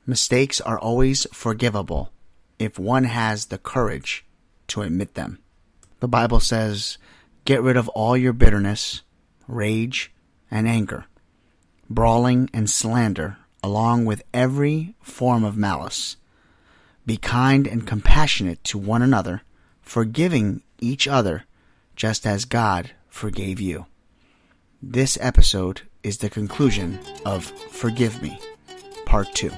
Mistakes are always forgivable if one has the courage to admit them. The Bible says, "Get rid of all your bitterness, rage, and anger, brawling and slander, along with every form of malice. Be kind and compassionate to one another, forgiving each other, just as God forgave you." This episode is the conclusion of Forgive Me, Part 2.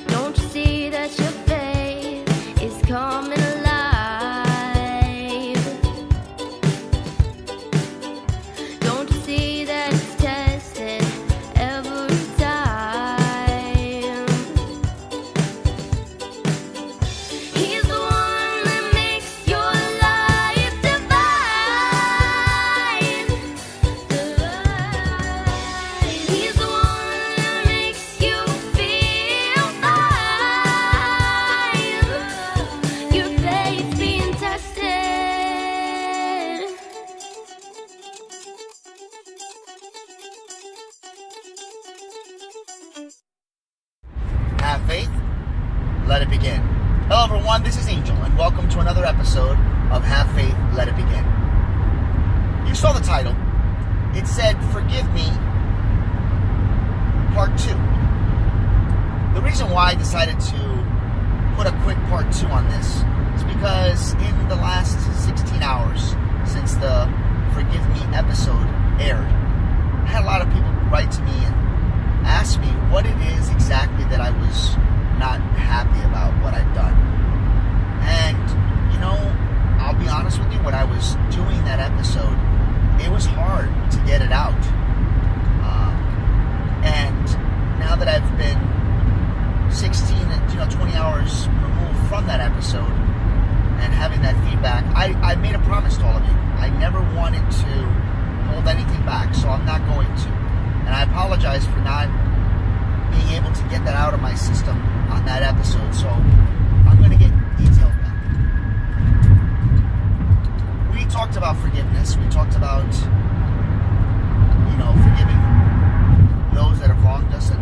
Don't you see that your faith is coming alive? Don't you see that it's tested every time? He's the one that makes your life divine. He's the one that makes you feel fine. Your faith's being tested. Have faith, let it begin. Hello everyone, this is Angel, and welcome to another episode of Have Faith, Let It Begin. You saw the title. It said, Forgive Me, Part 2. The reason why I decided to put a quick Part 2 on this is because in the last 16 hours since the Forgive Me episode aired, I had a lot of people write to me and ask me what it is exactly that I was not happy about what I'd done. And, I'll be honest with you, when I was doing that episode, it was hard to get it out. And now that I've been 16 and 20 hours removed from that episode and having that feedback, I made a promise to all of you. I never wanted to hold anything back, so I'm not going to. And I apologize for not being able to get that out of my system on that episode, so I'm going to get detailed now. We talked about forgiveness. We talked about, forgiving those that have wronged us and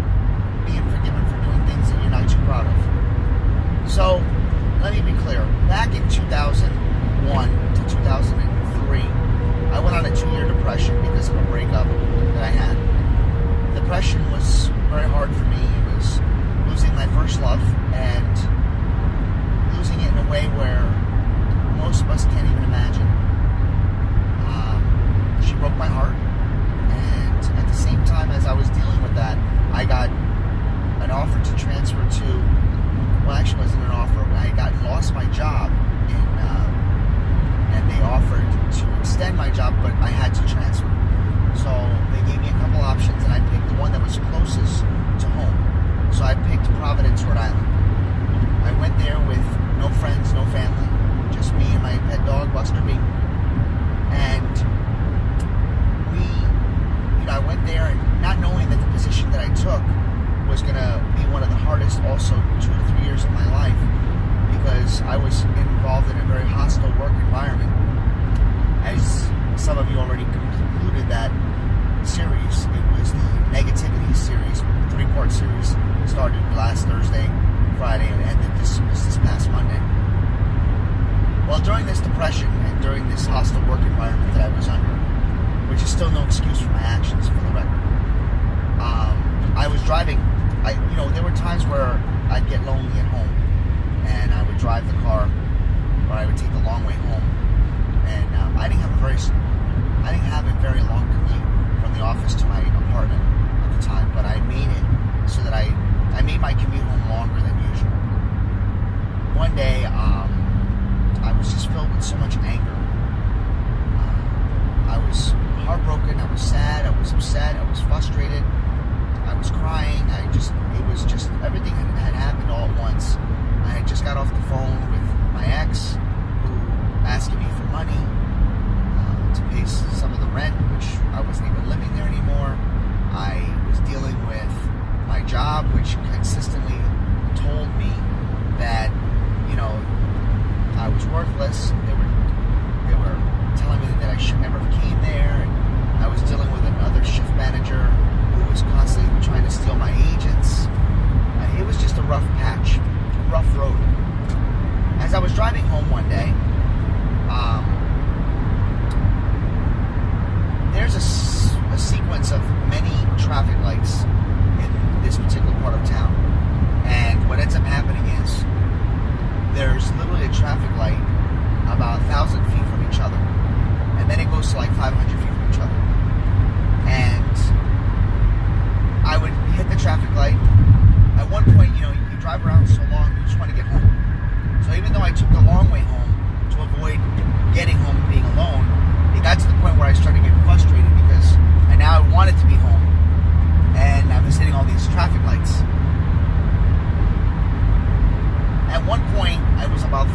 being forgiven for doing things that you're not too proud of. So, let me be clear. Back in 2001 to 2003, I went on a 2-year depression because of a breakup that I had. Depression was very hard for me. It was losing my first love and losing it in a way where most of us can't even imagine. She broke my heart, and at the same time as I was dealing with that, I got an offer to transfer to, well, actually it wasn't an offer. I lost my job and they offered to extend my job, but I had to transfer. So they gave me a couple options, and I picked the one that was closest to home. So I picked Providence, Rhode Island. I went there with no friends, no family, just me and my pet dog, Buster B. And I went there, and not knowing that the position that I took was going to be one of the hardest also 2 to 3 years of my life, because I was involved in a very hostile work environment. As some of you already concluded that series, it was the negativity series, 3-part series, started last Thursday, Friday, and ended this past Monday. Well, during this depression and during this hostile work environment that I was under, which is still no excuse for my actions, for the record, I was driving. There were times where I'd get lonely at home, and I would drive the car, or I would take the long way home, and I didn't have a very long commute from the office to my apartment at the time, but I made it so that I made my commute home longer than usual. One day, I was just filled with so much anger. I was heartbroken, I was sad, I was upset, I was frustrated, I was crying. It was just everything had happened all at once. I had just got off the phone with my ex, who asking me for money to pay some of the rent, which I wasn't even living there anymore. I was dealing with my job, which consistently told me that, I was worthless. They were telling me that I should never have came there. And I was dealing with another shift manager who was constantly trying to steal my agents.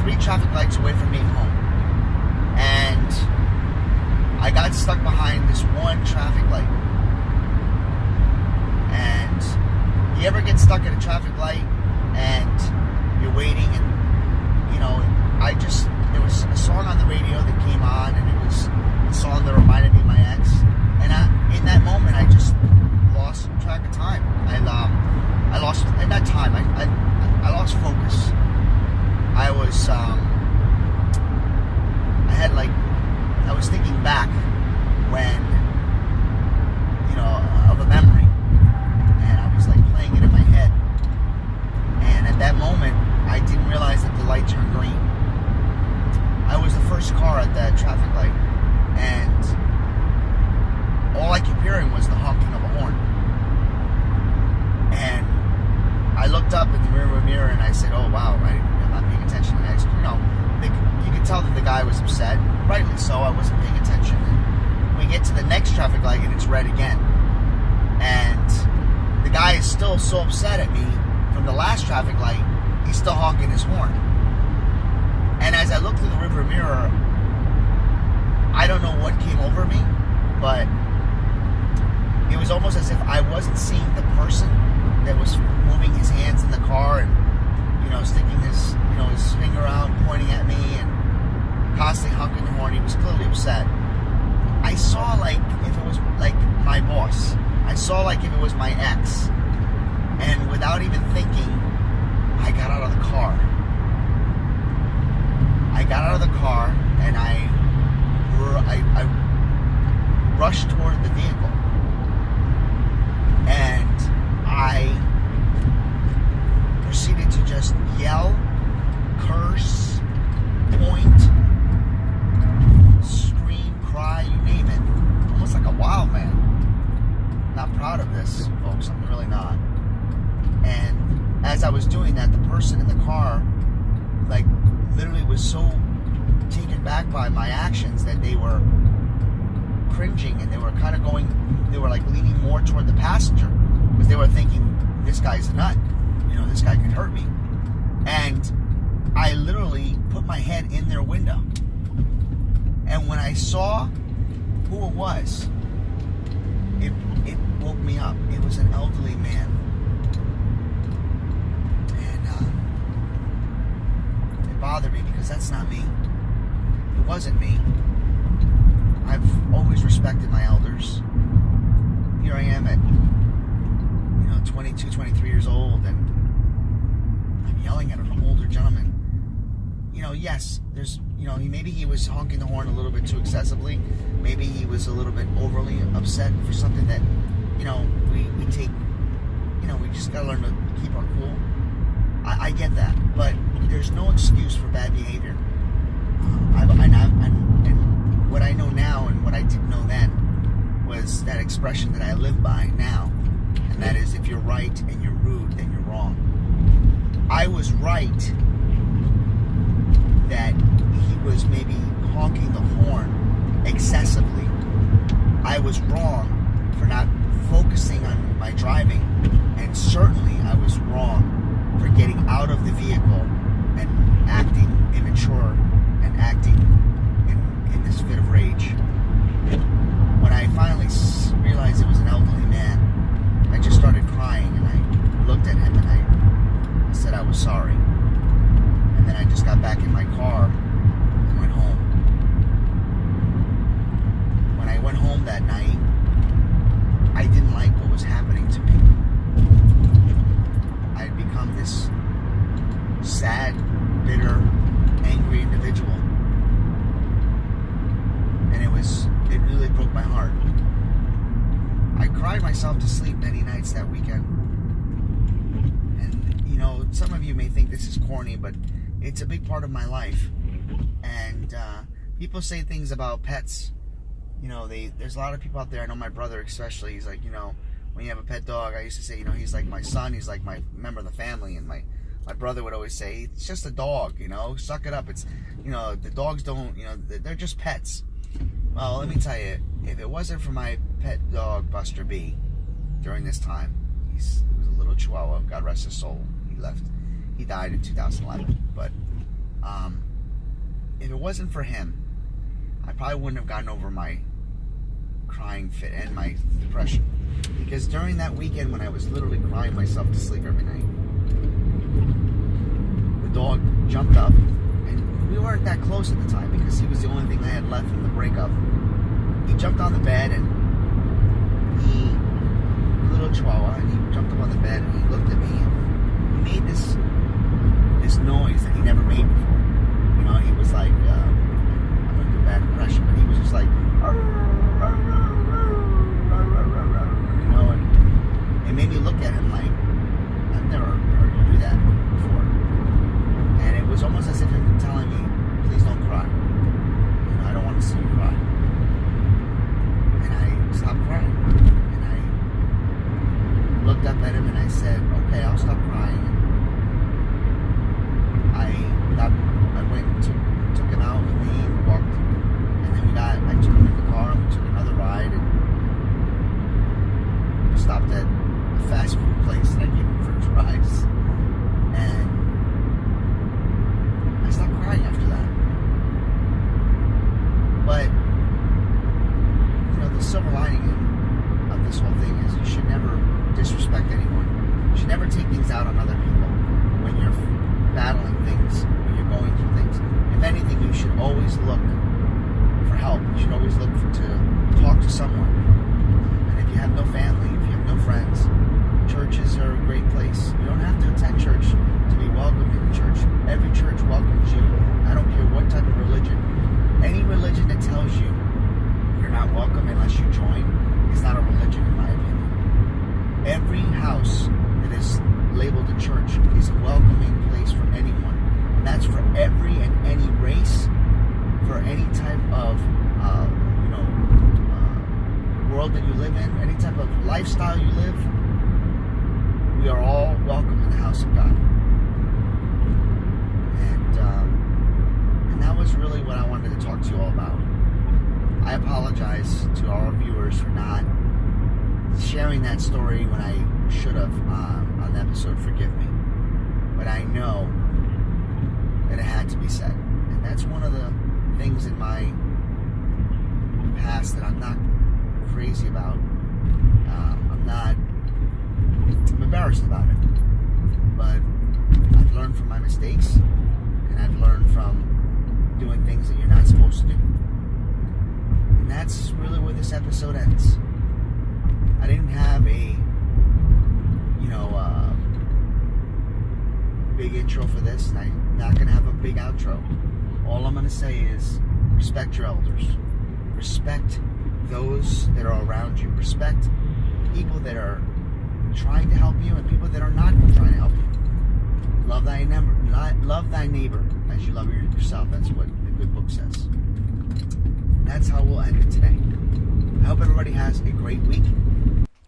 3 traffic lights away from being home. And I got stuck behind this one traffic light. And you ever get stuck at a traffic light and you're waiting and, there was a song on the radio that came on, and it was a song that reminded me of my ex. And in that moment, I just lost track of time. I lost, at that time, I lost focus. I was, I was thinking back when, of a memory, and I was like playing it in my head. And at that moment, I didn't realize that the light turned green. I was the first car at that traffic light, and all I kept hearing was the honking of a horn. And I looked up in the rearview mirror and I said, "Oh wow, I'm not paying attention." And you could tell that the guy was upset, rightly so. I wasn't paying attention. And we get to the next traffic light and it's red again, and the guy is still so upset at me from the last traffic light. He's still honking his horn. And as I looked through the rearview mirror, I don't know what came over me, but it was almost as if I wasn't seeing the person that was moving his hands in the car and, sticking his finger out, pointing at me and constantly honking the horn. He was clearly upset. I saw like if it was like my boss. I saw like if it was my ex. And without even thinking, I got out of the car. And I rushed toward the vehicle. And I proceeded to just yell, curse, point, scream, cry, you name it. Almost like a wild man. Not proud of this, folks. I'm really not. And as I was doing that, the person in the car, literally was so taken back by my actions that they were cringing, and they were kind of leaning more toward the passenger, because they were thinking, this guy's a nut. This guy could hurt me. And I literally put my head in their window. And when I saw who it was, it woke me up. It was an elderly man. It bothered me because that's not me. It wasn't me. I've always respected my elders. Here I am at 22, 23 years old, and I'm yelling at an older gentleman. Yes, there's, maybe he was honking the horn a little bit too excessively. Maybe he was a little bit overly upset for something that, we take, we just gotta learn to keep our cool. I get that, but there's no excuse for bad behavior. And what I know now and what I didn't know then was that expression that I live by now, and that is, if you're right and you're rude, then you're wrong. I was right that he was maybe honking the horn excessively. I was wrong for not focusing on my driving, and certainly I was wrong for getting out of the vehicle and acting immature and acting in this fit of rage. When I finally realized it was an elderly man, I just started crying, and I looked at him and I said I was sorry. And then I just got back in my car and went home. When I went home that night, I didn't like what was happening to me. I had become this sad, bitter, angry individual. And it really broke my heart. I cried myself to sleep many nights that weekend. And, some of you may think this is corny, but it's a big part of my life. And people say things about pets. There's a lot of people out there, I know my brother especially, he's like, when you have a pet dog, I used to say, he's like my son, he's like my member of the family. And my brother would always say, it's just a dog, suck it up. It's, the dogs don't, they're just pets. Well, let me tell you, if it wasn't for my pet dog, Buster B, during this time, he was a little Chihuahua, God rest his soul. He died in 2011, but If it wasn't for him, I probably wouldn't have gotten over my crying fit and my depression. Because during that weekend when I was literally crying myself to sleep every night, the dog jumped up, and we weren't that close at the time because he was the only thing I had left from the breakup. He jumped on the bed, and little chihuahua, and he jumped up on the bed, and he looked at me, and he made this noise that he never made before. You know, he was like, I'm going to do a bad impression, but he was just like, you know, and it made me look at him like, I've never heard you do that before. And it was almost as if him telling me, please don't cry. You know, I don't want to see you cry. And I stopped crying. And I looked up at him and I said, okay, I'll stop crying. I went and took him out with me and walked, and then I took him in the car and we took another ride, and we stopped at a fast food place and I gave him french fries, and I stopped crying after that. But, you know, the silver lining of this whole thing is you should never disrespect anyone. You should never take things out on other people when you're battling things, when you're going through things. If anything, you should always look for help. You should always look to talk to someone. And if you have no family, if you have no friends, churches are a great place. You don't have to attend church to be welcome in the church. Every church welcomes you. I don't care what type of religion. Any religion that tells you you're not welcome unless you join is not a religion, in my opinion. Every house that is labeled a church is a welcoming place for anyone. And that's for every and any race, for any type of world that you live in, any type of lifestyle you live. We are all welcome in the house of God. And that was really what I wanted to talk to you all about. I apologize to our viewers for not sharing that story when I should have on the episode. Forgive me. But I know that it had to be said. And that's one of the things in my past that I'm not crazy about. I'm embarrassed about it. But I've learned from my mistakes, and I've learned from doing things that you're not supposed to do. And that's really where this episode ends. I didn't have a big intro for this, and I'm not going to have a big outro. All I'm going to say is respect your elders. Respect those that are around you. Respect people that are trying to help you and people that are not trying to help you. Love thy neighbor as you love yourself. That's what the good book says. And that's how we'll end it today. I hope everybody has a great week.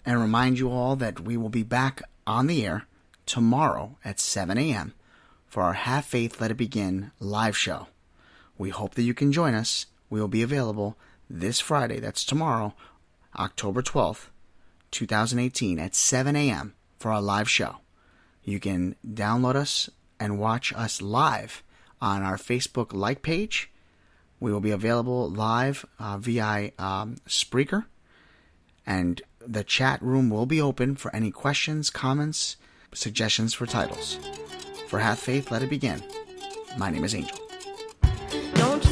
And remind you all that we will be back on the air tomorrow at 7 a.m. for our Have Faith, Let It Begin live show. We hope that you can join us. We will be available this Friday, that's tomorrow, October 12th, 2018 at 7 a.m. for our live show. You can download us and watch us live on our Facebook like page. We will be available live via Spreaker, and the chat room will be open for any questions, comments, suggestions for titles. For Have Faith, Let It Begin. My name is Angel. Don't